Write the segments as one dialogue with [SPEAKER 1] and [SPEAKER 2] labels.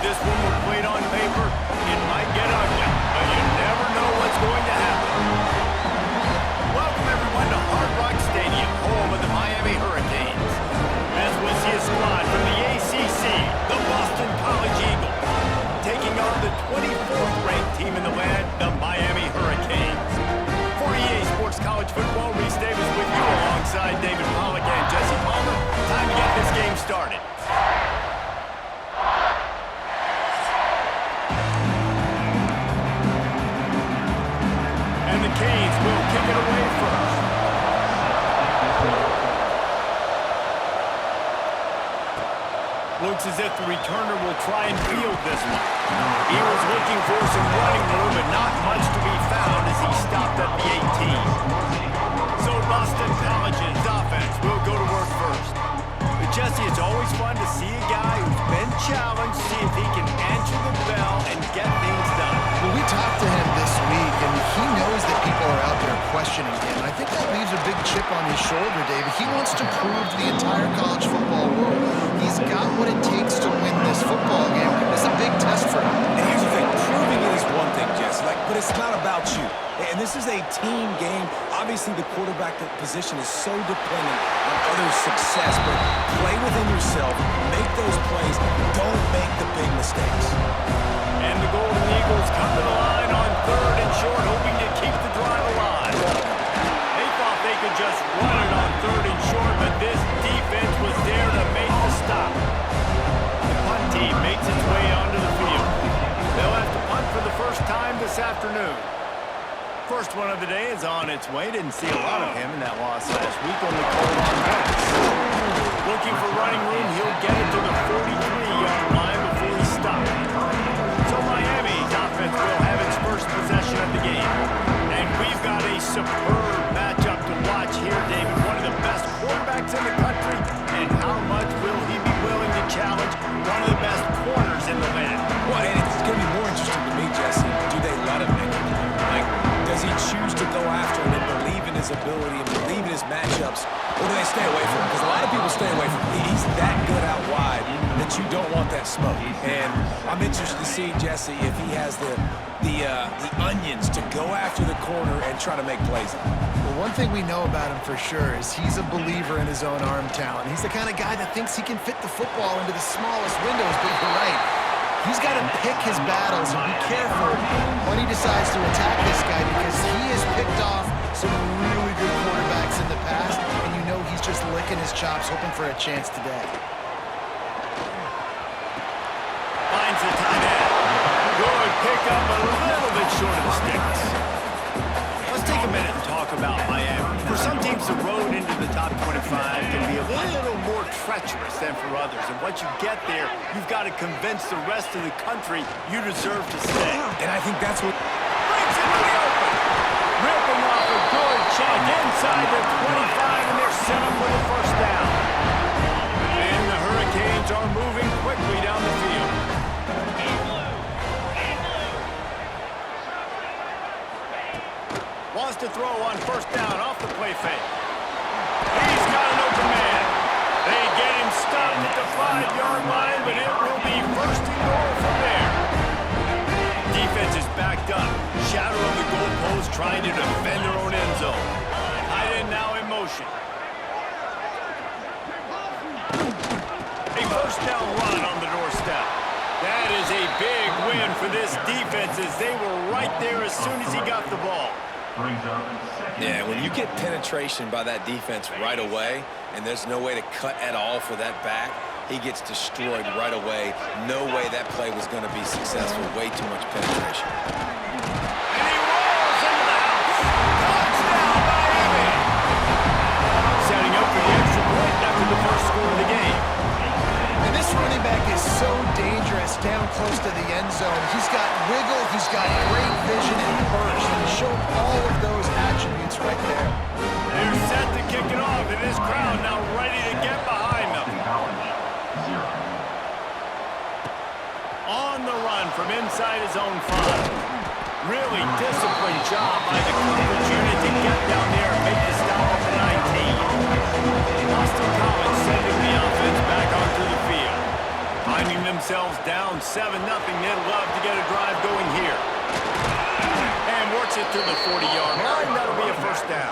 [SPEAKER 1] this one were played on paper, it might get ugly, but you never know what's going to happen. Welcome, everyone, to Hard Rock Stadium, home of the Miami Hurricanes. As we see a squad from the ACC, the Boston College Eagles, taking on the 24th-ranked team in the land, the Miami Hurricanes. For EA Sports College Football, Reese Davis with you alongside David Pollack and Jesse Palmer. Time to get this game started. And the Canes will kick it away first. Looks as if the returner will try and field this one. He was looking for some running room, but not much to be found as he stopped at the 18. So Boston College's offense will go to work first. But Jesse, it's always fun to see a guy who's been challenged, see if he can answer the bell and get things done.
[SPEAKER 2] Well, we talked to him this week, and he knows that people are out there questioning him. I think that leaves a big chip on his shoulder, David. He wants to prove to the entire college football world he's got what it takes to win this football game. It's a big test for him.
[SPEAKER 3] And here's the thing, proving it is one thing, Jesse, but it's not about you. And this is a team game. Obviously, the quarterback position is so dependent on others' success, but play within yourself, make those plays, don't make the big mistakes.
[SPEAKER 1] And the Golden Eagles come to the line on 3rd and short, hoping to keep the drive alive. They thought they could just run it on 3rd and short, but this defense was there to make the stop. The punt team makes its way onto the field. They'll have to punt for the first time this afternoon. First one of the day is on its way. Didn't see a lot of him in that loss last week, only called on once. Looking for running room, he'll get it to the 43-yard line before he stops. So Miami's offense will have its first possession of the game. And we've got a superb matchup to watch here, David. One of the best quarterbacks in the country. And how much will he be willing to challenge one of the best corners in the land?
[SPEAKER 3] Well, and it's going to be more interesting to me, Jesse. Do they let him make it? Does he choose to go after him and believe in his ability and believe in his matchups, or do they stay away from him? Because a lot of people stay away from him. He's that good out wide that you don't want that smoke. And I'm interested to see, Jesse, if he has the onions to go after the corner and try to make plays.
[SPEAKER 2] Well, one thing we know about him for sure is he's a believer in his own arm talent. He's the kind of guy that thinks he can fit the football into the smallest windows, but you're right. He's got to pick his battles and be careful when he decides to attack this guy, because he has picked off some really good quarterbacks in the past, and you know he's just licking his chops, hoping for a chance today.
[SPEAKER 1] Finds the tight end. Good pickup, a little bit short of the sticks. Let's take a minute and talk about Miami. For some teams, the road into the top 25 can be a little more treacherous than for others. And once you get there, you've got to convince the rest of the country you deserve to stay.
[SPEAKER 3] And I think that's what
[SPEAKER 1] Brings into the open. Ripping off a good chunk inside the 25, and they're set up with a first down. And the Hurricanes are moving quickly down the field. Wants to throw on first down off the play fake. He's got an open man. They get him stopped at the 5-yard line, but it will be first and goal from there. Defense is backed up. Shadow of the goalpost trying to defend their own end zone. Tight end now in motion. A first down run on the doorstep. That is a big win for this defense, as they were right there as soon as he got the ball.
[SPEAKER 3] Yeah, when you get penetration by that defense right away, and there's no way to cut at all for that back, he gets destroyed right away. No way that play was going to be successful. Way too much penetration.
[SPEAKER 1] And he rolls into the house. Touchdown, Miami! Setting up for the extra point after the first score of the game.
[SPEAKER 2] And this running back is so dangerous down close to the end zone. He's got wiggle, he's got great vision and burst, and he showed all of those attributes right there.
[SPEAKER 1] They're set to kick it off, and this crowd now ready to get behind them. On the run from inside his own 5. Really disciplined job by the coverage unit to get down there and make the stop at the 19. Boston College sending the offense back onto the field. Finding themselves down 7-0 Makes it to the 40-yard line. That'll be a first down.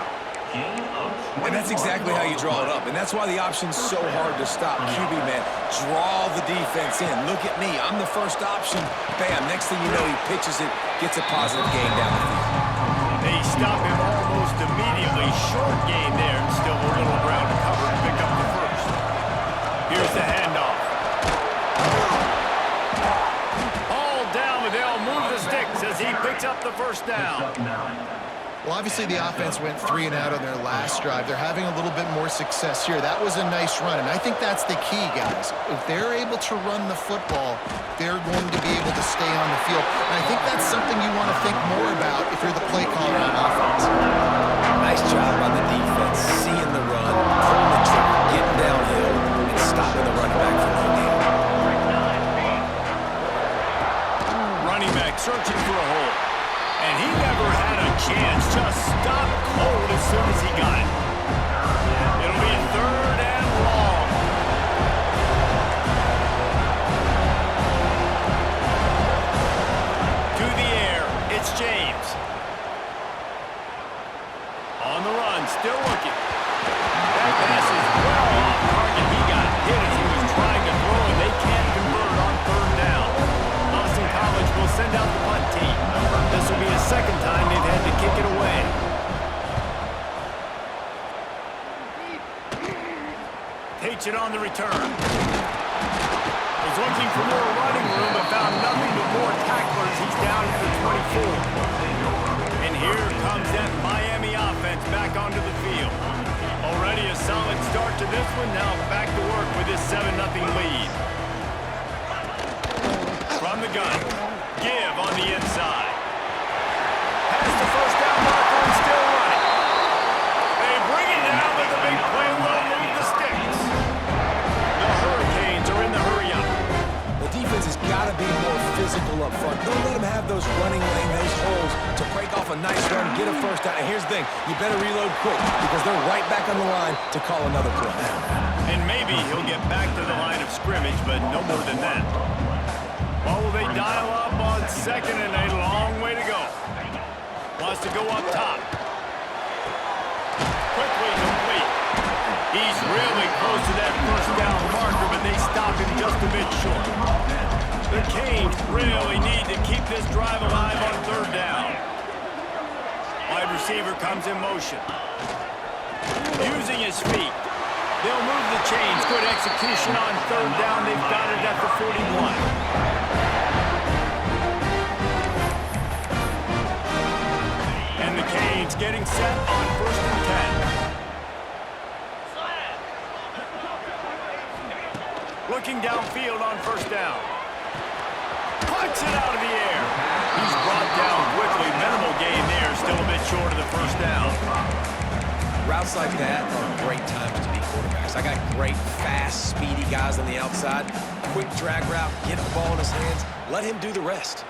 [SPEAKER 3] And that's exactly how you draw it up. And that's why the option's so hard to stop. QB, man, draw the defense in. Look at me. I'm the first option. Bam. Next thing you know, he pitches it, gets a positive gain down the field.
[SPEAKER 1] They stop him almost immediately. Short gain there, and still a little ground to cover to pick up the first. Here's the handoff. All down, but they'll move the sticks as he picks up the first down.
[SPEAKER 2] Well, obviously the offense went 3 and out on their last drive. They're having a little bit more success here. That was a nice run, and I think that's the key, guys. If they're able to run the football, they're going to be able to stay on the field. And I think that's something you want to think more about if you're the play caller on offense.
[SPEAKER 3] Nice job on the defense, seeing the run, pulling the trigger, getting downhill, and stopping the running back from no gain.
[SPEAKER 1] Running back searching for a hole. And he never had a chance. Just stopped cold as soon as he got it. It'll be 3rd and long. To the air, it's James. On the run, still looking. That pass is well off target. He got hit as he was trying to throw, and they can't convert on 3rd down. Boston College will send out the punt team. This will be the second time they've had to kick it away. Takes it on the return. Was looking for more running room, but found nothing but more tacklers. He's down to the 24. And here comes that Miami offense back onto the field. Already a solid start to this one. Now back to work with his 7-0 lead. From the gun, give on the inside. Has the first down marker and still running. They bring it down, but the big play will move the sticks. The Hurricanes are in the hurry-up.
[SPEAKER 3] The defense has got to be more physical up front. Don't let them have those running lane, those holes to break off a nice run, get a first down. And here's the thing, you better reload quick because they're right back on the line to call another play.
[SPEAKER 1] And maybe he'll get back to the line of scrimmage, but no more than that. What will they dial up on 2nd and a long way to go? Wants to go up top. Quickly complete. He's really close to that first down marker, but they stop him just a bit short. The Canes really need to keep this drive alive on 3rd down. Wide receiver comes in motion. Using his feet. They'll move the chains. Good execution on 3rd down. They've got it at the 41. And the Canes getting set on 1st and 10. Looking downfield on 1st down. Punts it out of the air. He's brought down quickly. Minimal gain there. Still a bit short of the first down.
[SPEAKER 3] Routes like that are great times to be quarterbacks. I got great, fast, speedy guys on the outside. Quick drag route, get the ball in his hands, let him do the rest.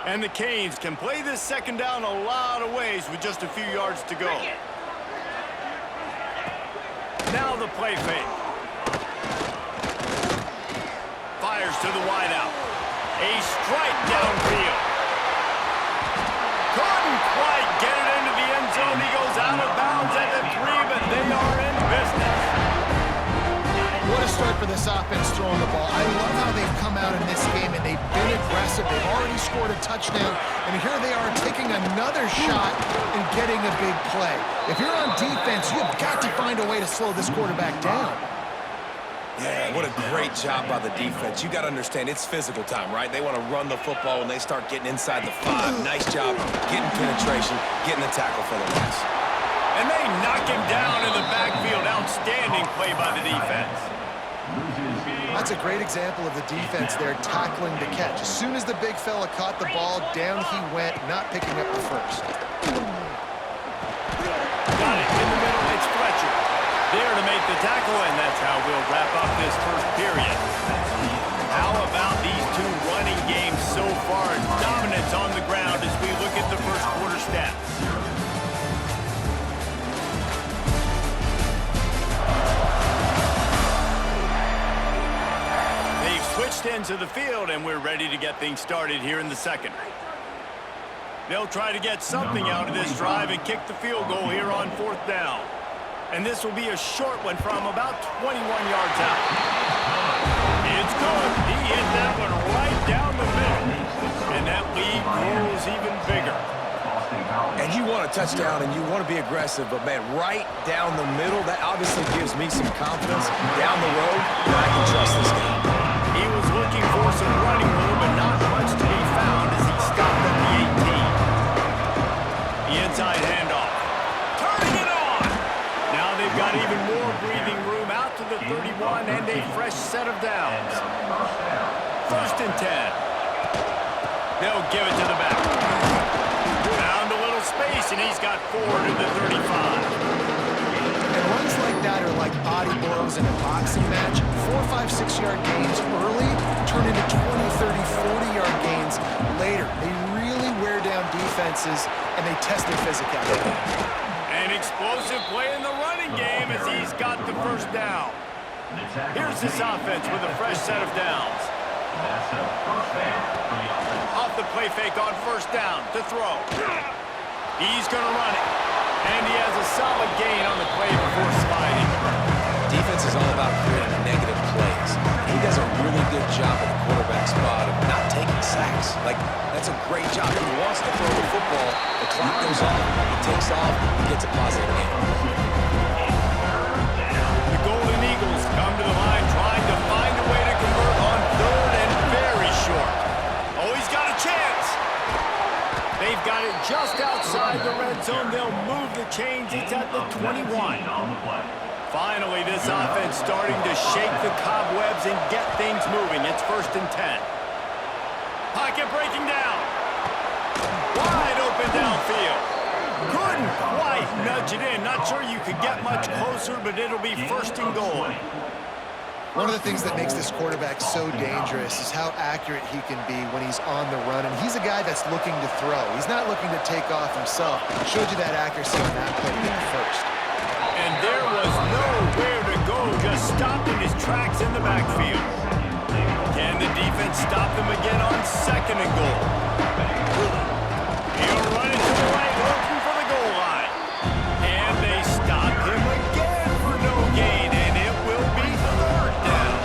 [SPEAKER 1] And the Canes can play this 2nd down a lot of ways with just a few yards to go. Now the play fake. Fires to the wideout. A strike downfield. Couldn't quite get it into the end zone. He goes out of bounds at the 3, but they are in business.
[SPEAKER 2] What a start for this offense throwing the ball. I love how they've come out in this game, and they've been aggressive. They've already scored a touchdown, and here they are taking another shot and getting a big play. If you're on defense, you've got to find a way to slow this quarterback down.
[SPEAKER 3] Yeah, what a great job by the defense. You got to understand, it's physical time, right? They want to run the football when they start getting inside the 5. Nice job getting penetration, getting the tackle for the loss.
[SPEAKER 1] And they knock him down in the backfield. Outstanding play by the defense.
[SPEAKER 2] That's a great example of the defense there tackling the catch. As soon as the big fella caught the ball, down he went, not picking up the first.
[SPEAKER 1] Got it in the middle. It's Fletcher. There to make the tackle, and that's how we'll wrap up this first period. How about these two running games so far? Dominance on the ground as we look at the first quarter stats. ends of the field, and we're ready to get things started here in the second. They'll try to get something out of this drive and kick the field goal here on 4th down. And this will be a short one from about 21 yards out. It's good. He hit that one right down the middle. And that lead grows even bigger.
[SPEAKER 3] And you want a touchdown and you want to be aggressive, but, man, right down the middle, that obviously gives me some confidence down the road that I can trust this guy.
[SPEAKER 1] He was looking for some running room, but not much to be found as he stopped at the 18. The inside handoff. Turning it on! Now they've got even more breathing room out to the 31 and a fresh set of downs. 1st and 10. They'll give it to the back. Found a little space, and he's got 4 to the 35.
[SPEAKER 2] And runs like that are like body blows in a boxing match. 4, 5, 6-yard gains early turn into 20, 30, 40-yard gains later. They really wear down defenses, and they test their physicality.
[SPEAKER 1] An explosive play in the running game as he's got the 1st down. Here's this offense with a fresh set of downs. Off the play fake on 1st down to throw. He's going to run it. And he has a solid gain on the play before sliding.
[SPEAKER 3] Defense is all about creating negative plays. He does a really good job at the quarterback spot of not taking sacks. Like, that's a great job. He wants to throw the football. The clock goes off. He takes off. He gets a positive gain.
[SPEAKER 1] The Golden Eagles come to the line trying to find a way to convert on 3rd and very short. Oh, he's got a chance. They've got it just outside the red zone. They'll move the chains. It's at the 21. Finally, this offense starting to shake the cobwebs and get things moving. It's 1st and 10. Pocket breaking down. Wide open downfield. Couldn't quite nudge it in. Not sure you could get much closer, but it'll be 1st and goal.
[SPEAKER 2] One of the things that makes this quarterback so dangerous is how accurate he can be when he's on the run. And he's a guy that's looking to throw. He's not looking to take off himself. Showed you that accuracy on that play to get the 1st.
[SPEAKER 1] And there was nowhere to go, just stopped in his tracks in the backfield. Can the defense stop them again on 2nd and goal? He'll run it to the right, looking for the goal line. And they stop him again for no gain, and it will be 3rd down.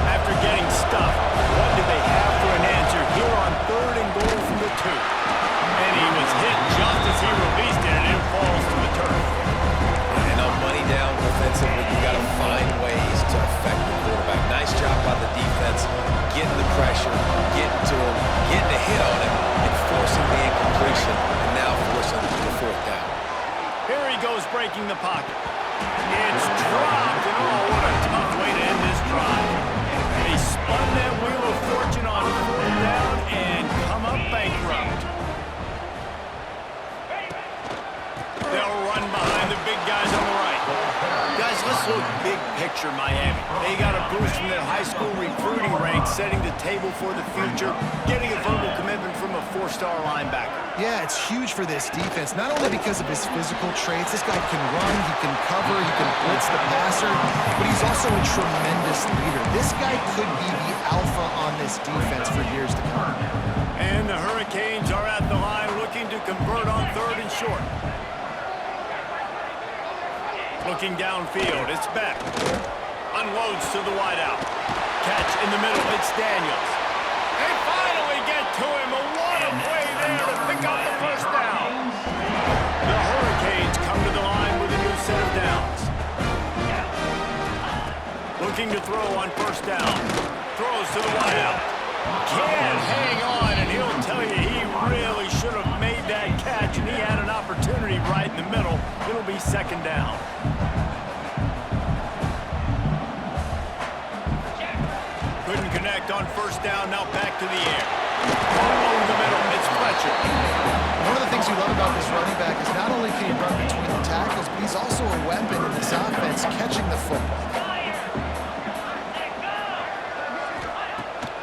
[SPEAKER 1] After getting stuffed, what do they have for an answer here on 3rd and goal from the 2? And he was hit just as he released it, and it falls to the turf.
[SPEAKER 3] Money down defensively, you got to find ways to affect the quarterback. Nice job by the defense, getting the pressure, getting to him, getting a hit on him, and forcing the incompletion, and now forcing the 4th down.
[SPEAKER 1] Here he goes breaking the pocket. It's dropped, and oh, what a tough way to end this drive. They spun that wheel of fortune on 4th down and come up bankrupt. They'll run behind the big guys on the right. Guys, let's look big picture Miami. They got a boost from their high school recruiting ranks, setting the table for the future, getting a verbal commitment from a 4-star linebacker.
[SPEAKER 2] Yeah, it's huge for this defense, not only because of his physical traits. This guy can run, he can cover, he can blitz the passer, but he's also a tremendous leader. This guy could be the alpha on this defense for years to come.
[SPEAKER 1] And the Hurricanes are at the line looking to convert on 3rd and short. Looking downfield, it's Beck. Unloads to the wideout. Catch in the middle, it's Daniels. They finally get to him. What a play there to pick up the 1st down. The Hurricanes come to the line with a new set of downs. Looking to throw on 1st down. Throws to the wideout. Can't hang on, and he'll tell you he really should have made that catch, and he had an opportunity right in the middle. It'll be 2nd down. Couldn't connect on 1st down, now back to the air. Over the middle, it's Fletcher.
[SPEAKER 2] One of the things you love about this running back is not only can he run between the tackles, but he's also a weapon in this offense catching the football.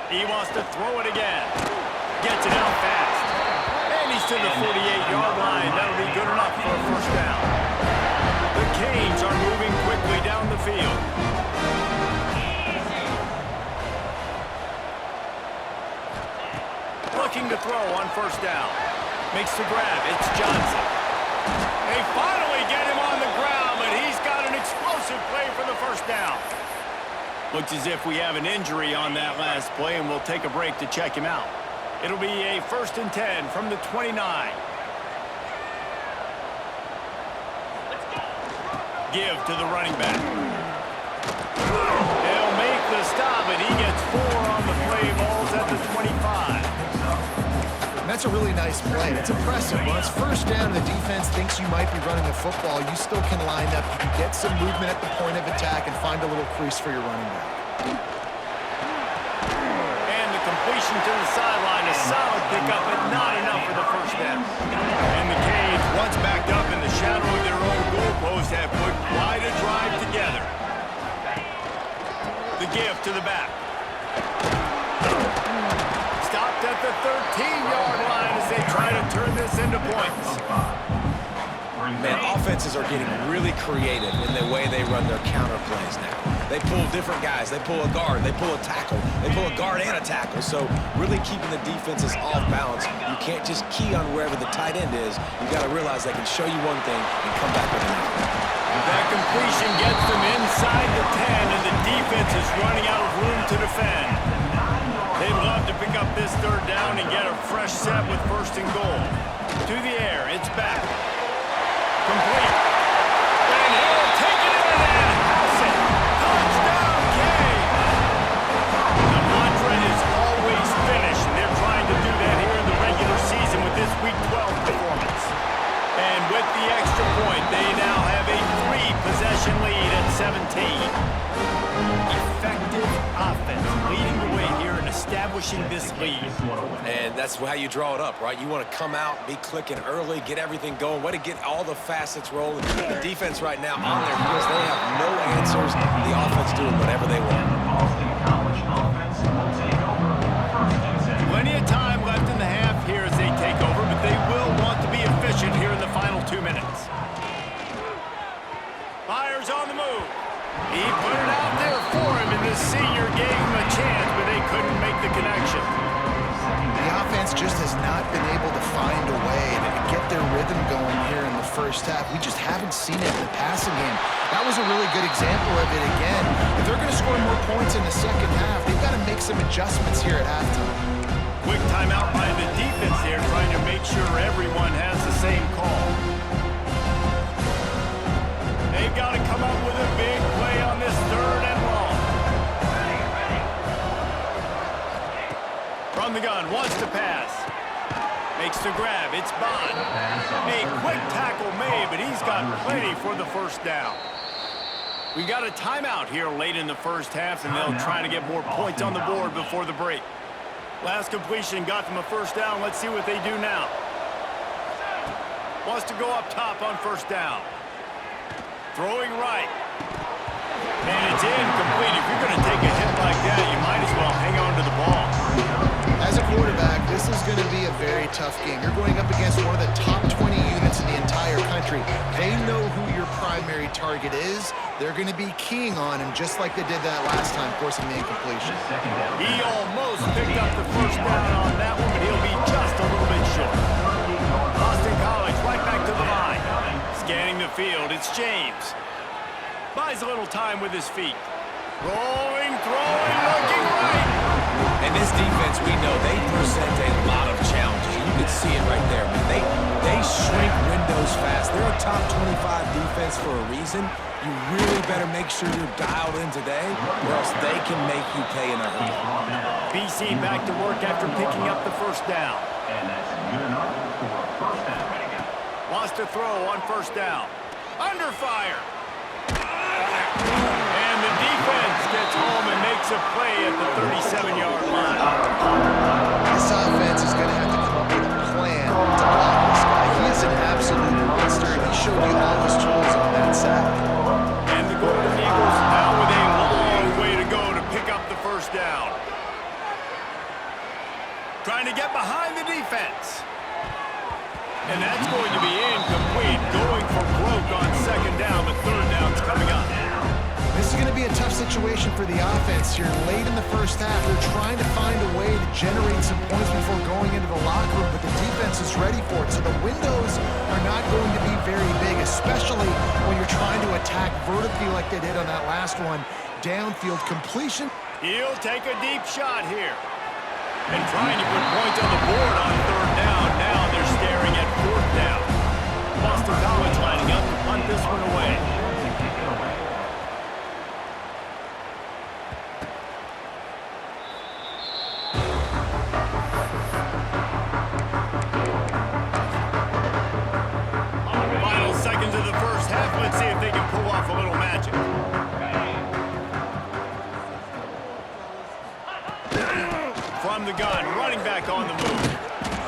[SPEAKER 1] He wants to throw it again. Gets it out fast. And he's to the 48-yard line. That'll be good enough for a 1st down. The Canes are moving quickly down the field. throw on first down. Makes the grab. It's Johnson. They finally get him on the ground, but he's got an explosive play for the first down. Looks as if we have an injury on that last play, and we'll take a break to check him out. It'll be a 1st and 10 from the 29. Give to the running back. They'll make the stop, and he gets 4 on the play. Balls at the 25.
[SPEAKER 2] And that's a really nice play. It's impressive. When it's first down and the defense thinks you might be running the football, you still can line up. You can get some movement at the point of attack and find a little crease for your running back.
[SPEAKER 1] And the completion to the sideline, a solid pickup, but not enough for the first down. And the Canes, once backed up in the shadow of their own goalpost, have put quite a drive together. The give to the back. Stopped at the 13-yard line as they try to turn this into points.
[SPEAKER 3] Man, offenses are getting really creative in the way they run their counter plays now. They pull different guys. They pull a guard. They pull a tackle. They pull a guard and a tackle. So really keeping the defenses off balance. You can't just key on wherever the tight end is. You got to realize they can show you one thing and come back with another.
[SPEAKER 1] That completion gets them inside the 10, and the defense is running out of room to defend. They'd love to pick up this third down and get a fresh set with 1st and goal. To the air, it's back. Complete. And he'll take it in and house it. Touchdown, Canes! The mantra is always finish, and they're trying to do that here in the regular season with this Week 12 performance. And with the extra point, they now have a 3-possession lead at 17. Effective offense leading the way here and establishing this lead.
[SPEAKER 3] And that's how you draw it up, right? You want to come out, be clicking early, get everything going, way to get all the facets rolling. The defense right now on their heels, they have no answers. The offense doing whatever they want.
[SPEAKER 1] Plenty of time left in the half here as they take over, but they will want to be efficient here in the final 2 minutes. Fires on the move. He put it out there for him, and the senior gave him a chance, but they couldn't make the connection.
[SPEAKER 2] The offense just has not been able to find a way to get their rhythm going here in the first half. We just haven't seen it in the passing game. That was a really good example of it again. If they're going to score more points in the second half, they've got to make some adjustments here at halftime.
[SPEAKER 1] Quick timeout by the defense there, trying to make sure everyone has the same call. They've got to come up with a big play on this 3rd and long. From the gun, wants to pass. Makes the grab, it's Bond. A quick tackle made, but he's got plenty for the first down. We've got a timeout here late in the first half, and they'll try to get more points on the board before the break. Last completion got them a first down. Let's see what they do now. Wants to go up top on first down. Throwing right. And it's incomplete. If you're going to take a hit like that, you might as well hang on to the ball.
[SPEAKER 2] As a quarterback, this is going to be a very tough game. You're going up against one of the top 20 units in the entire country. They know who your primary target is. They're going to be keying on him just like they did that last time, forcing the incompletion.
[SPEAKER 1] He almost picked up the first down on that one, but he'll be just a little bit short. Boston College right back to the line. Scanning the field, it's James. Buys a little time with his feet. Rolling, throwing, looking right.
[SPEAKER 3] And this defense, we know, they present a lot of challenges. You can see it right there, man. They shrink windows fast. They're a top 25 defense for a reason. You really better make sure you're dialed in today, or else they can make you pay in a hurry.
[SPEAKER 1] BC back to work after picking up the first down.
[SPEAKER 4] And that's good enough for a first down.
[SPEAKER 1] Wants to throw on first down. Under fire. And the defense gets home and makes a play at the 37-yard line.
[SPEAKER 2] This offense is going to have to come up with a plan to block this guy. He is an absolute monster, and he showed you all his tools on that sack.
[SPEAKER 1] And the Golden Eagles now with a long way to go to pick up the first down. Trying to get behind the defense. And that's going to be incomplete. Going for broke on second down, but third down's coming up.
[SPEAKER 2] This is going to to be a tough situation for the offense here. Late in the first half, they're trying to find a way to generate some points before going into the locker room, but the defense is ready for it. So the windows are not going to be very big, especially when you're trying to attack vertically like they did on that last one. Downfield completion.
[SPEAKER 1] He'll take a deep shot here. And trying to put points on the board on third down. Now they're staring at fourth down. Boston College lining up to punt this one away. Final seconds of the first half. Let's see if they can pull off a little magic. From the gun, running back on the move.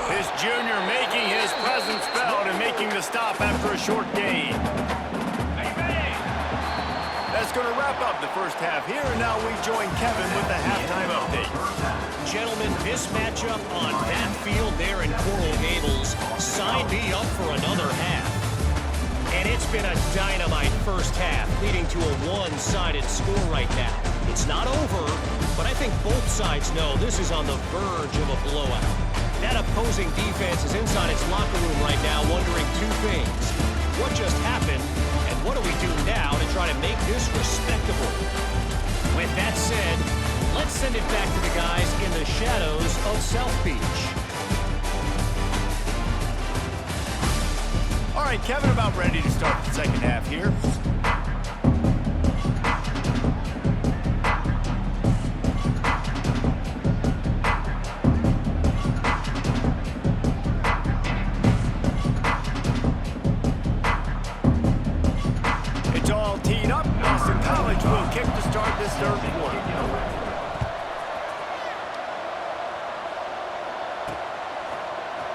[SPEAKER 1] This junior making his presence felt and making the stop after a short gain. That's going to wrap up the first half here, and now we join Kevin with the halftime update.
[SPEAKER 5] Gentlemen, this matchup on that field there in Coral Gables, sign me up for another half. And it's been a dynamite first half, leading to a one-sided score right now. It's not over, but I think both sides know this is on the verge of a blowout. That opposing defense is inside its locker room right now wondering two things. What just happened, and what do we do now to try to make this respectable? With that said, let's send it back to the guys in the shadows of South Beach.
[SPEAKER 1] All right, Kevin, about ready to start the second half here. It's all teed up. Boston College will kick to start this third quarter.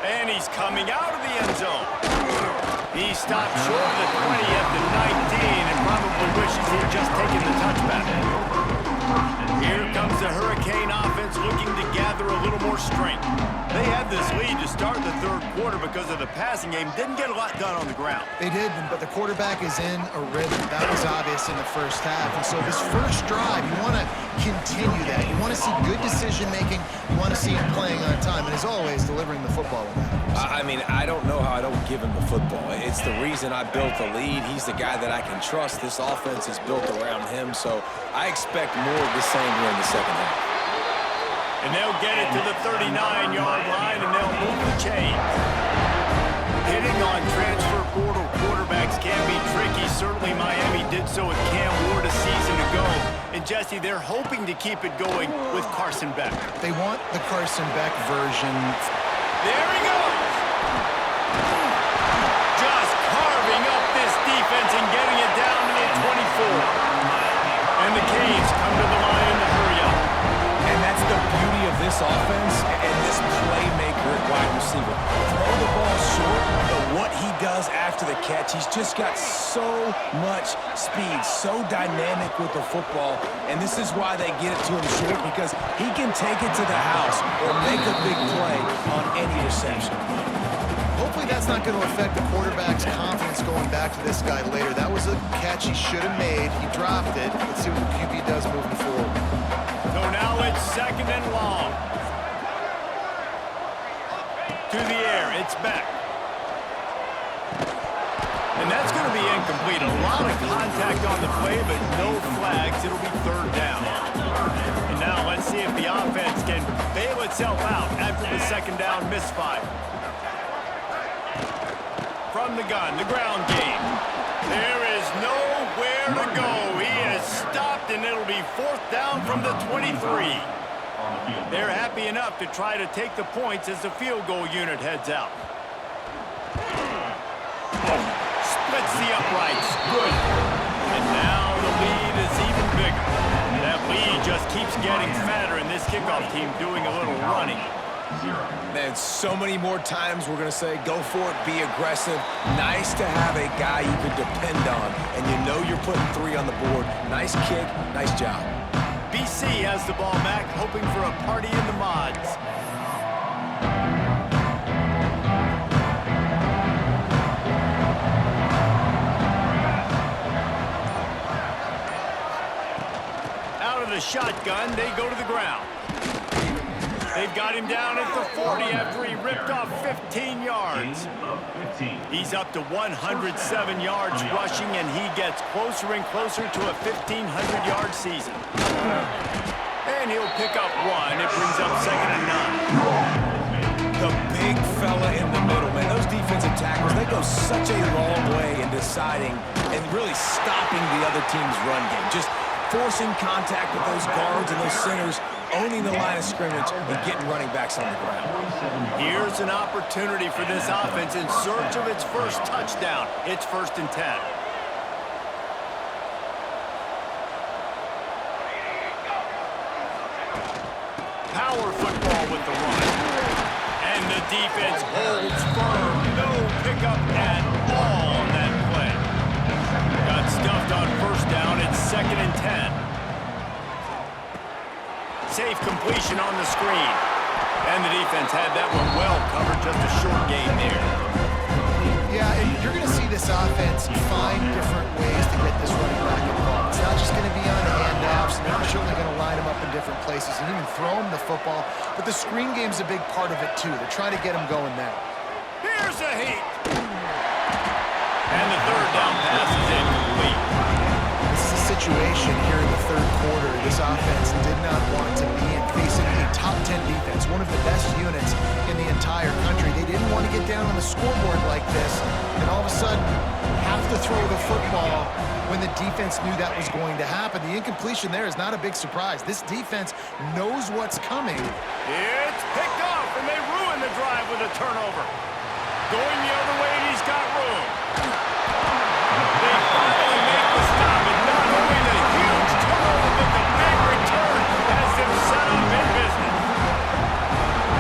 [SPEAKER 1] And he's coming out of the end zone. He stopped short of the 20 at the 19 and probably wishes he had just taken the touchback. Here comes the Hurricane offense looking to gather a little more strength. They had this lead to start the third quarter because of the passing game. Didn't get a lot done on the ground.
[SPEAKER 2] They did, but the quarterback is in a rhythm. That was obvious in the first half. And so this first drive, you want to continue that. You want to see good decision-making. You want to see him playing on time. And as always, delivering the football when that happens.
[SPEAKER 3] I mean, I don't know how I don't give him the football. It's the reason I built the lead. He's the guy that I can trust. This offense is built around him, so I expect more of the same here in the second half.
[SPEAKER 1] And they'll get it to the 39-yard line, and they'll move the chains. Hitting on transfer portal quarterbacks can be tricky. Certainly Miami did so with Cam Ward a season ago. And Jesse, they're hoping to keep it going with Carson Beck.
[SPEAKER 2] They want the Carson Beck version.
[SPEAKER 1] There he goes! Just carving up this defense and getting it down to the 24. And the Canes come to the line to hurry up.
[SPEAKER 3] And that's the beauty of this offense and this playmaker at wide receiver. Throw the ball short, but what he does after the catch, he's just got so much speed, so dynamic with the football, and this is why they get it to him short, because he can take it to the house or make a big play on any reception.
[SPEAKER 2] Hopefully that's not going to affect the quarterback's confidence going back to this guy later. That was a catch he should have made. He dropped it. Let's see what the QB does moving forward.
[SPEAKER 1] So now it's second and long. To the air, it's back. And that's going to be incomplete. A lot of contact on the play, but no flags. It'll be third down. And now let's see if the offense can bail itself out after the second down misfire. From the gun, the ground game. There is nowhere to go. He is stopped, and it'll be fourth down from the 23. They're happy enough to try to take the points as the field goal unit heads out. Splits the uprights. Good. And now the lead is even bigger. That lead just keeps getting fatter, and this kickoff team doing a little running.
[SPEAKER 3] Man, so many more times we're going to say, go for it, be aggressive. Nice to have a guy you can depend on, and you know you're putting three on the board. Nice kick, nice job.
[SPEAKER 1] BC has the ball back, hoping for a party in the mods. out of the shotgun. They go to the ground. They've got him down at the 40 after he ripped off 15 yards. He's up to 107 yards rushing, and he gets closer and closer to a 1,500-yard season. And he'll pick up one. It brings up 2nd and 9.
[SPEAKER 3] The big fella in the middle, man. Those defensive tackles, they go such a long way in deciding and really stopping the other team's run game. Just forcing contact with those guards and those centers, owning the line of scrimmage, and getting running backs on the ground.
[SPEAKER 1] Here's an opportunity for this offense in search of its first touchdown. It's 1st and 10. Power football with the run. And the defense holds firm. No pickup at all on that play. Got stuffed on 1st down. It's 2nd and 10. Safe completion on the screen. And the defense had that one well covered. Just a short game there.
[SPEAKER 2] Yeah, and you're going to see this offense find different ways to get this running back involved. It's not just going to be on handoffs. They're certainly going to line him up in different places and even throw him the football. But the screen game's a big part of it, too. They're trying to get him going there.
[SPEAKER 1] Here's a heat. And the 3rd down pass is incomplete.
[SPEAKER 2] This is a situation here in the 3rd quarter this offense did not want to be in, facing a top 10 defense, one of the best units in the entire country. They didn't want to get down on the scoreboard like this and all of a sudden have to throw the football when the defense knew that was going to happen. The incompletion there is not a big surprise. This defense knows what's coming.
[SPEAKER 1] It's picked off, and they ruin the drive with a turnover. Going the other way, and he's got room. They finally make the stop, and not only the huge turnover, but the big return has them set up in business.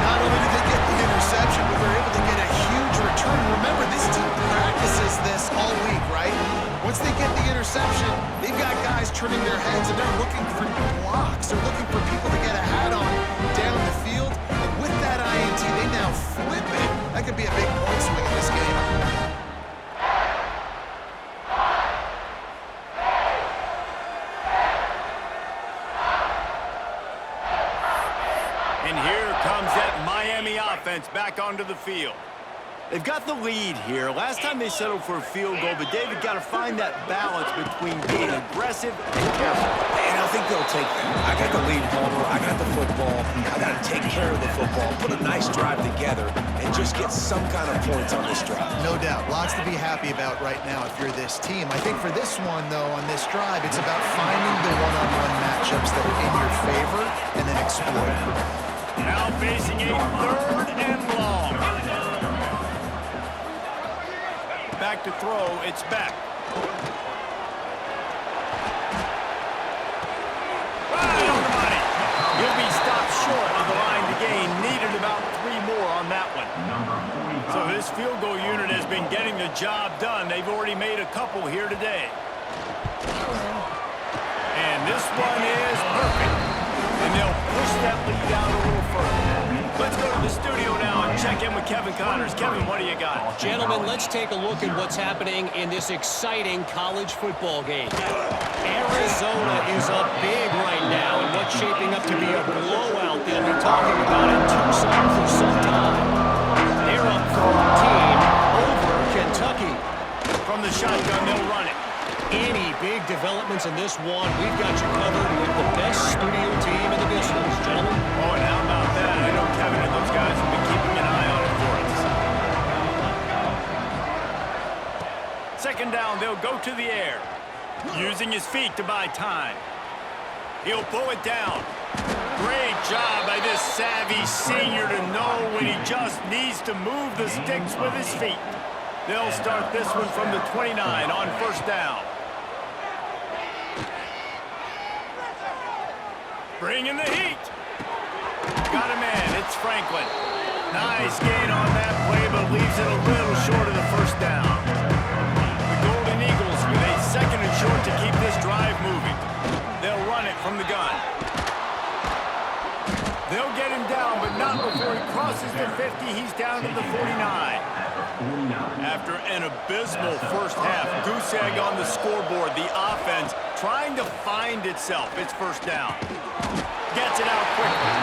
[SPEAKER 2] Not only did they get the interception, but they're able to get a huge return. Remember, this team practices this all week, right? Once they get the interception, they've got guys turning their heads, and they're looking for blocks. They're looking for people to get a hat on down the field. And with that INT, they now flip it. That could be a big point swing in this game.
[SPEAKER 1] And here comes that Miami offense back onto the field. They've got the lead here. Last time they settled for a field goal, but David got to find that balance between being aggressive and careful.
[SPEAKER 3] And I think they'll take that. I got the lead, Palmer. I got the football. I got to take care of the football, put a nice drive together, and just get some kind of points on this drive.
[SPEAKER 2] No doubt. Lots to be happy about right now if you're this team. I think for this one, though, on this drive, it's about finding the one-on-one matchups that are in your favor and then exploiting them.
[SPEAKER 1] Now facing a 3rd and long. Back to throw, it's back. Right on the money. He'll be stopped short of the line to gain. Needed about 3 more on that one. So this field goal unit has been getting the job done. They've already made a couple here today. And this one is perfect. And they'll push that lead out a little further. Let's go to the studio now and check in with Kevin Connors. Kevin, what do you got?
[SPEAKER 5] Gentlemen, let's take a look at what's happening in this exciting college football game. Arizona is up big right now in what's shaping up to be a blowout they'll be talking about in Tucson for some time. They're up 14 over Kentucky.
[SPEAKER 1] From the shotgun, they'll run it.
[SPEAKER 5] Any big developments in this one, we've got you covered with the best studio team in the business, gentlemen.
[SPEAKER 1] Oh, and how about that? I know Kevin and those guys will be keeping an eye on it for us. 2nd down, they'll go to the air. Using his feet to buy time. He'll pull it down. Great job by this savvy senior to know when he just needs to move the sticks with his feet. They'll start this one from the 29 on 1st down. Bringing the heat. Got a man. It's Franklin. Nice gain on that play, but leaves it a little short of the 1st down. The Golden Eagles with a 2nd and short to keep this drive moving. They'll run it from the gun. They'll get him down, but not before he crosses the 50. He's down to the 49. After an abysmal first half, goose egg on the scoreboard. The offense trying to find itself. It's first down. Gets it out quickly.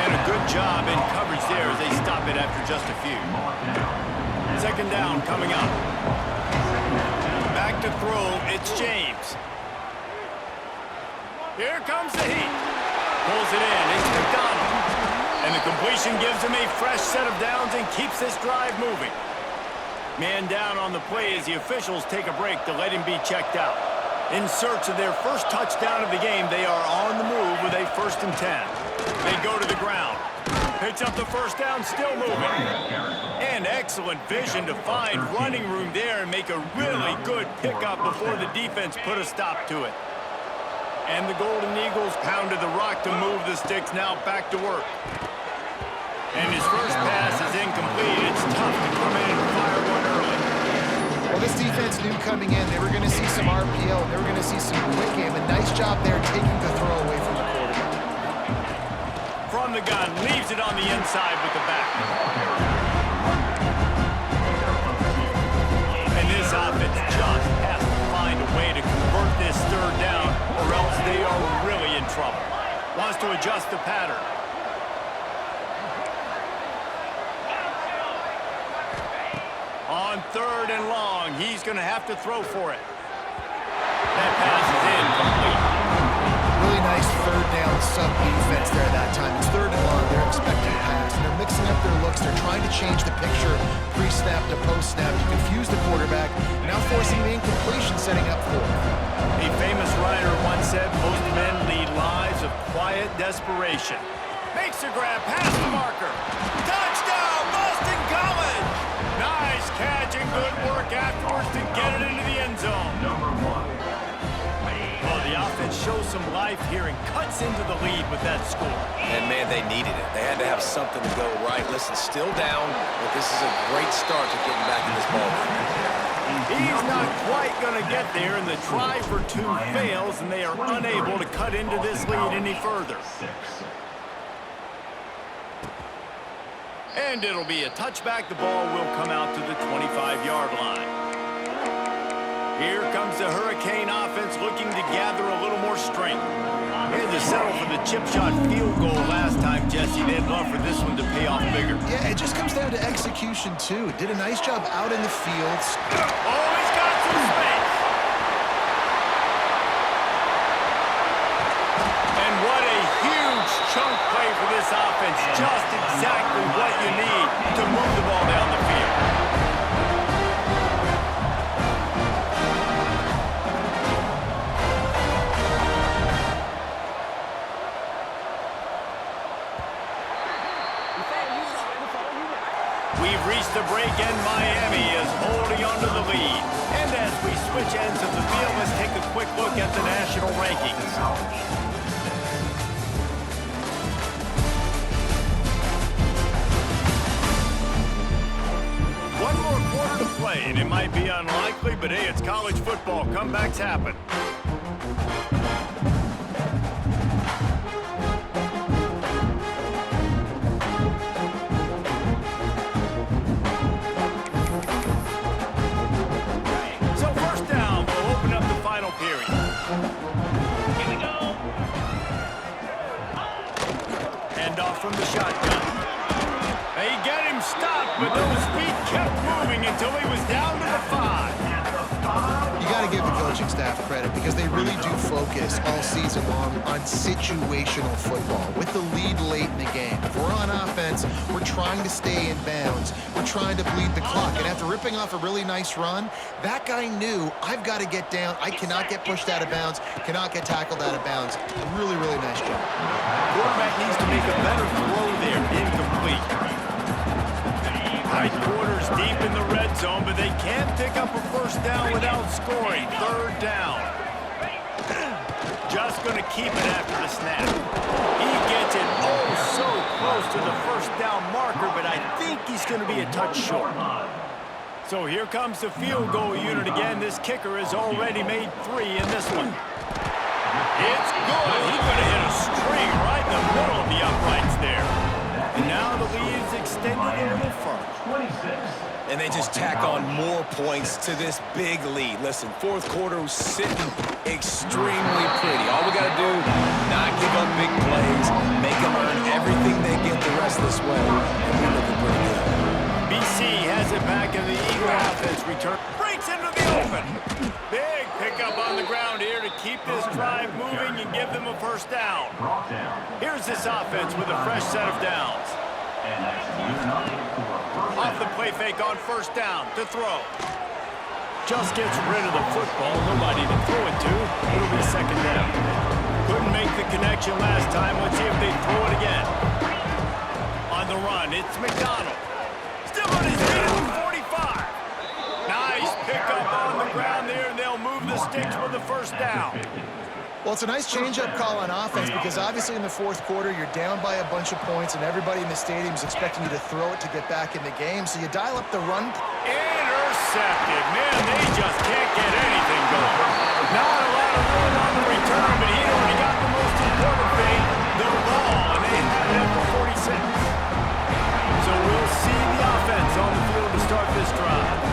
[SPEAKER 1] And a good job in coverage there as they stop it after just a few. Second down coming up. Back to throw, it's James. Here comes the heat. Pulls it in, it's McDonald. And the completion gives him a fresh set of downs and keeps this drive moving. Man down on the play as the officials take a break to let him be checked out. In search of their first touchdown of the game, they are on the move with a 1st and 10. They go to the ground. Picks up the first down, still moving. And excellent vision to find running room there and make a really good pickup before the defense put a stop to it. And the Golden Eagles pounded the rock to move the sticks, now back to work. And his first pass is incomplete. It's tough to come in and fire one early.
[SPEAKER 2] Well, this defense knew coming in they were going to see some RPO, and they were going to see some quick game. A nice job there taking the throw away from the quarterback.
[SPEAKER 1] From the gun, leaves it on the inside with the back. And this offense just has to find a way to convert this third down, or else they are really in trouble. Wants to adjust the pattern. On 3rd and long, he's going to have to throw for it. That pass is incomplete.
[SPEAKER 2] Really nice third down sub defense there that time. It's 3rd and long. They're expecting a pass, and they're mixing up their looks. They're trying to change the picture pre-snap to post-snap to confuse the quarterback, now forcing the incompletion, setting up for it.
[SPEAKER 1] A famous writer once said, most men lead lives of quiet desperation. Makes a grab past the marker. Touchdown, Boston College! Nice catch and good work afterwards to get it into the end zone. Well, the offense shows some life here and cuts into the lead with that score.
[SPEAKER 3] And, man, they needed it. They had to have something to go right. Listen, still down, but this is a great start to getting back in this ball game.
[SPEAKER 1] He's not quite going to get there, and the try for 2 fails, and they are unable to cut into this lead any further. And it'll be a touchback. The ball will come out to the 25-yard line. Here comes the Hurricane offense looking to gather a little more strength. They had to settle for the chip shot field goal last time, Jesse. They'd love for this one to pay off bigger.
[SPEAKER 2] Yeah, it just comes down to execution, too. Did a nice job out in the field.
[SPEAKER 1] Oh, he's got some space. And what a huge chunk play for this offense. Just exactly what you need to move the ball down the field. We've reached the break, and Miami is holding on to the lead. And as we switch ends of the field, let's take a quick look at the national rankings. One more quarter to play, and it might be unlikely, but hey, it's college football. Comebacks happen. From the shotgun. They get him stopped, but those feet kept moving until he was down to the 5.
[SPEAKER 2] You got to give the coaching staff credit because they really do focus all season long on situational football. With the lead late in the game, if we're on offense, we're trying to stay in bounds. We're trying to bleed the clock. And after ripping off a really nice run, that guy knew, I've got to get down. I cannot get pushed out of bounds, cannot get tackled out of bounds. Really, really nice job.
[SPEAKER 1] Quarterback needs to make a better throw there. Incomplete. Tight quarters deep in the red zone, but they can't pick up a first down without scoring. 3rd down. Just going to keep it after the snap. He gets it oh so close to the first down marker, but I think he's going to be a touch short. So here comes the field goal unit again. This kicker has already made 3 in this one. It's good. He's going to hit a string right in the middle of the uprights there. And now the lead is extended a little further.
[SPEAKER 3] and they just tack on more points to this big lead. Listen, fourth quarter was sitting extremely pretty. All we got to do, not give up big plays, make them earn everything they get the rest of this way, and we're looking pretty good.
[SPEAKER 1] BC has it back in the Eagle offense. Return breaks into the open. Big pickup on the ground here to keep this drive moving and give them a first down. Here's this offense with a fresh set of downs.
[SPEAKER 4] And that's good enough for a first
[SPEAKER 1] Off the play fake on first down to throw. Just gets rid of the football. Nobody to throw it to. It'll be second down. Couldn't make the connection last time. Let's see if they throw it again. On the run, it's McDonald. Still on his feet at the 45. Nice pickup on the ground there, and they'll move the sticks with the first down.
[SPEAKER 2] Well, it's a nice change-up call on offense because obviously in the fourth quarter, you're down by a bunch of points and everybody in the stadium is expecting you to throw it to get back in the game. So you dial up the run.
[SPEAKER 1] Intercepted. Man, they just can't get anything going. Not a lot of room on the return, but he already got the most important thing, the ball, and they have it at the 46. So we'll see the offense on the field to start this drive.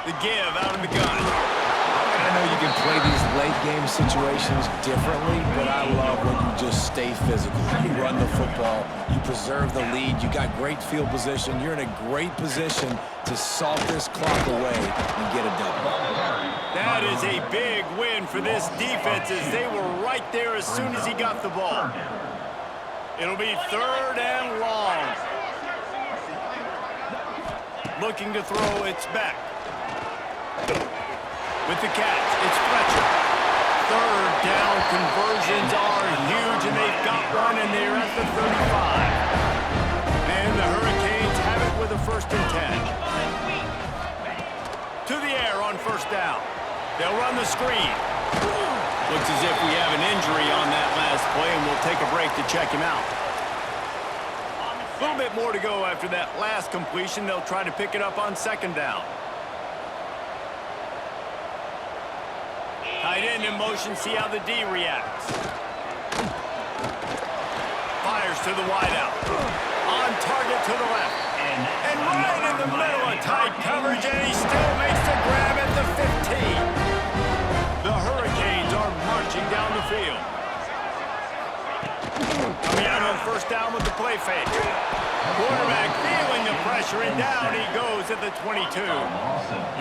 [SPEAKER 1] The give out of the gun.
[SPEAKER 3] I know you can play these late-game situations differently, but I love when you just stay physical. You run the football, you preserve the lead, you got great field position, you're in a great position to salt this clock away and get a double.
[SPEAKER 1] That is a big win for this defense as they were right there as soon as he got the ball. It'll be third and long. Looking to throw, it's back. With the catch, it's Fletcher. Third down conversions are huge, and they've got one, and they're at the 35. And the Hurricanes have it with a first and 10. To the air on first down. They'll run the screen. Looks as if we have an injury on that last play, and we'll take a break to check him out. A little bit more to go after that last completion. They'll try to pick it up on second down. Tight end in motion, see how the D reacts. Fires to the wideout. On target to the left. And right in the middle of tight coverage, and he still makes the grab at the 15. The Hurricanes are marching down the field. Coming out on first down with the play fake. Quarterback feeling the pressure, and down he goes at the 22.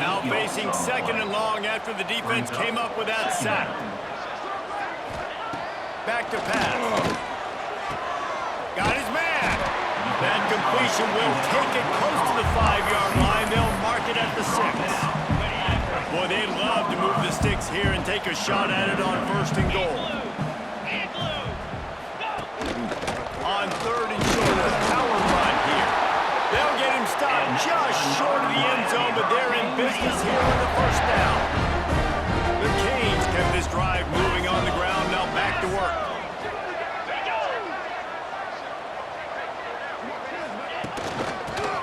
[SPEAKER 1] Now facing second and long after the defense came up with that sack. Back to pass. Got his man. That completion will take it close to the 5-yard line. They'll mark it at the 6. Boy, they'd love to move the sticks here and take a shot at it on first and goal. On third and short, a power run here. They'll get him stopped just short of the end zone, but they're in business here with the first down. The Canes kept this drive moving on the ground, now back to work.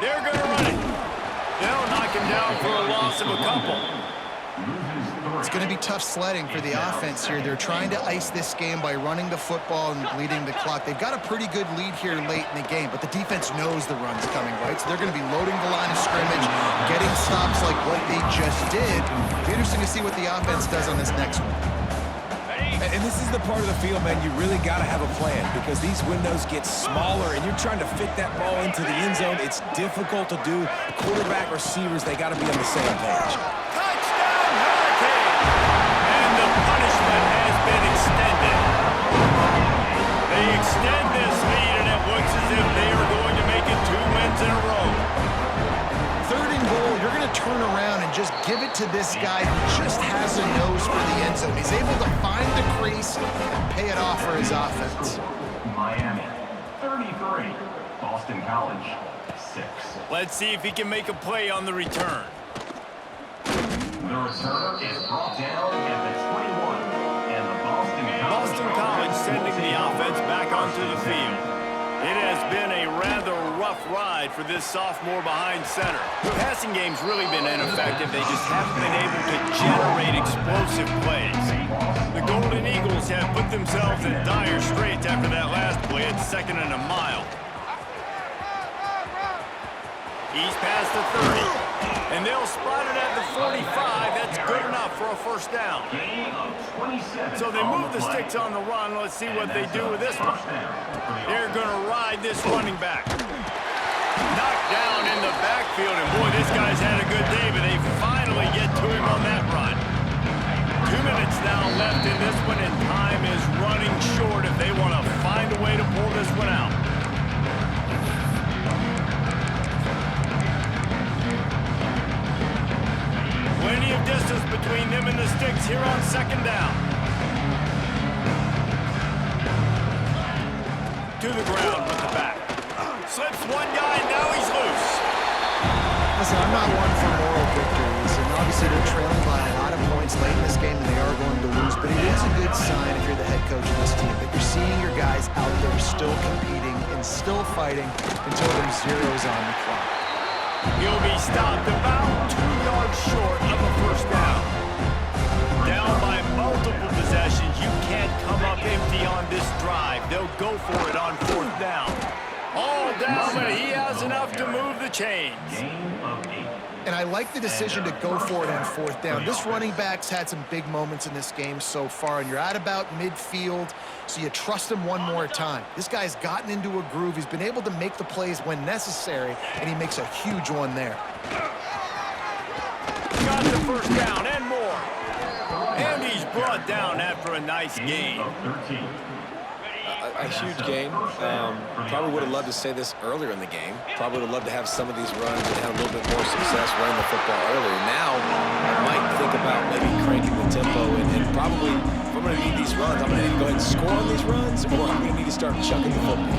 [SPEAKER 1] They're going to run it. They'll knock him down for a loss of a couple.
[SPEAKER 2] It's going to be tough sledding for the offense here. They're trying to ice this game by running the football and bleeding the clock. They've got a pretty good lead here late in the game, but the defense knows the run's coming, right? So they're going to be loading the line of scrimmage, getting stops like what they just did. It'll be interesting to see what the offense does on this next one.
[SPEAKER 3] And this is the part of the field, man, you really got to have a plan because these windows get smaller and you're trying to fit that ball into the end zone. It's difficult to do. Quarterback, receivers, they got to be on the same page.
[SPEAKER 1] They extend this lead, and it looks as if they are going to make it 2 wins in a row.
[SPEAKER 2] Third and goal, you're going to turn around and just give it to this guy who just has a nose for the end zone. He's able to find the crease and pay it off for his offense.
[SPEAKER 4] Miami, 33. Boston College, 6.
[SPEAKER 1] Let's see if he can make a play on the return.
[SPEAKER 4] The returner is brought down at the 21. And the
[SPEAKER 1] Boston College sending the offense back onto the field. It has been a rather rough ride for this sophomore behind center. The passing game's really been ineffective. They just haven't been able to generate explosive plays. The Golden Eagles Eagles have put themselves in dire straits after that last play at 2nd and a mile. He's past the 30, and they'll spot it at the 45. That's good enough for a first down. So they move the sticks on the run. Let's see what they do with this one. They're going to ride this running back. Knocked down in the backfield, and boy, this guy's had a good day, but they finally get to him on that run. 2 minutes now left in this one, and time is running short if they want to find a way to pull this one out. Plenty of distance between them and the sticks here on 2nd down. To the ground with the back. Slips one guy, and now he's loose.
[SPEAKER 2] Listen, I'm not one for moral victories, and obviously they're trailing by a lot of points late in this game, and they are going to lose, but it is a good sign if you're the head coach of this team that you're seeing your guys out there still competing and still fighting until there's zeros on the clock.
[SPEAKER 1] He'll be stopped about 2 yards short of a first down. Down by multiple possessions. You can't come up empty on this drive. They'll go for it on 4th down. All down, but he has enough to move the chains.
[SPEAKER 2] And I like the decision to go for it on 4th down. This running back's had some big moments in this game so far, and you're at about midfield, so you trust him one more time. This guy's gotten into a groove. He's been able to make the plays when necessary, and he makes a huge one there.
[SPEAKER 1] Got the first down and more. And he's brought down after a nice gain.
[SPEAKER 3] A huge game. Probably would have loved to say this earlier in the game. Probably would have loved to have some of these runs and have a little bit more success running the football earlier. Now, I might think about maybe cranking the tempo and probably, if I'm going to need these runs, I'm going to go ahead and score on these runs, or I'm going to need to start chucking the football.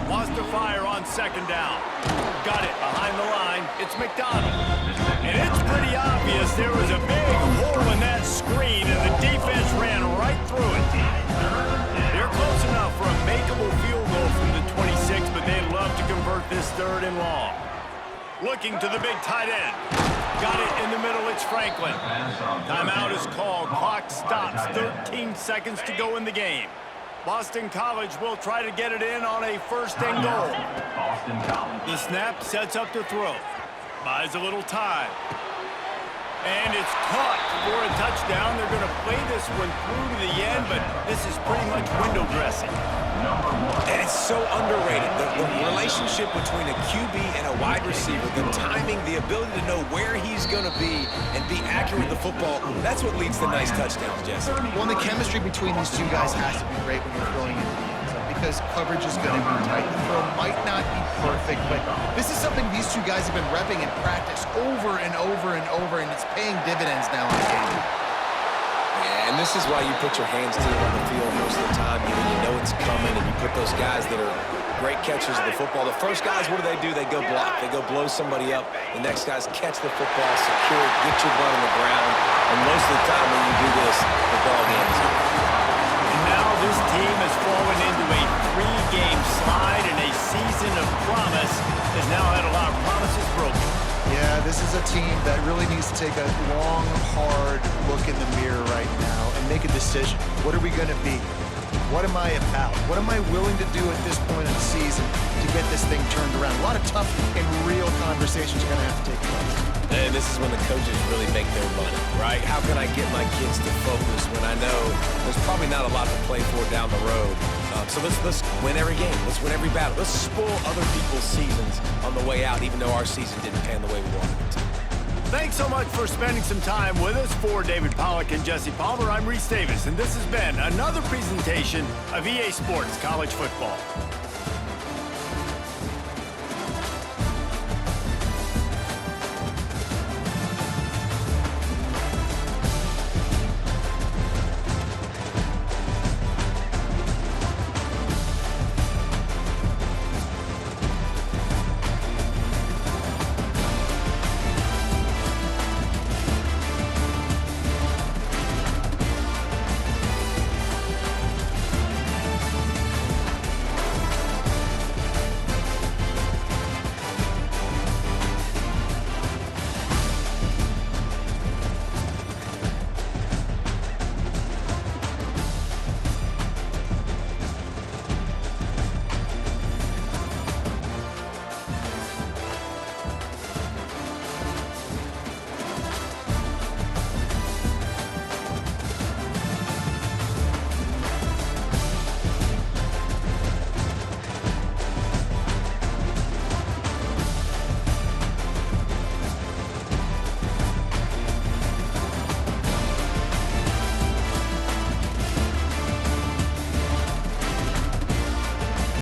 [SPEAKER 1] Wants to fire on 2nd down. Got it behind the line. It's McDonald. And it's pretty obvious there was a big hole in that screen, and the defense ran right through it. They're close enough for a makeable field goal from the 26, but they'd love to convert this 3rd and long. Looking to the big tight end. Got it in the middle. It's Franklin. Timeout is called. Clock stops. 13 seconds to go in the game. Boston College will try to get it in on a 1st and goal. The snap sets up to throw. Buys a little time. And it's caught for a touchdown. They're going to play this one through to the end, but this is pretty much window dressing.
[SPEAKER 3] And it's so underrated. The relationship between a QB and a wide receiver, the timing, the ability to know where he's going to be and be accurate with the football, that's what leads to nice touchdowns, Jesse.
[SPEAKER 2] Well, and the chemistry between these two guys has to be great when you're throwing into the end zone because coverage is going to be tight. The throw might not be perfect, but this is something these two guys have been repping in practice over and over and over, and it's paying dividends now in the game.
[SPEAKER 3] Yeah, and this is why you put your hands deep on the field most of the time. You know it's coming, and you put those guys that are great catchers of the football. The first guys, what do? They go block. They go blow somebody up. The next guys catch the football, secure it, get your butt on the ground. And most of the time when you do this, the ball game is over.
[SPEAKER 1] And now this team has fallen into a 3-game slide, and a season of promise has now had a lot of promises broken.
[SPEAKER 2] Yeah, this is a team that really needs to take a long, hard look in the mirror right now and make a decision. What are we going to be? What am I about? What am I willing to do at this point in the season to get this thing turned around? A lot of tough and real conversations are going to have to take place.
[SPEAKER 3] And this is when the coaches really make their money, right? How can I get my kids to focus when I know there's probably not a lot to play for down the road? So let's win every game. Let's win every battle. Let's spoil other people's seasons on the way out, even though our season didn't pan the way we wanted it to.
[SPEAKER 1] Thanks so much for spending some time with us. For David Pollack and Jesse Palmer, I'm Reese Davis, and this has been another presentation of EA Sports College Football.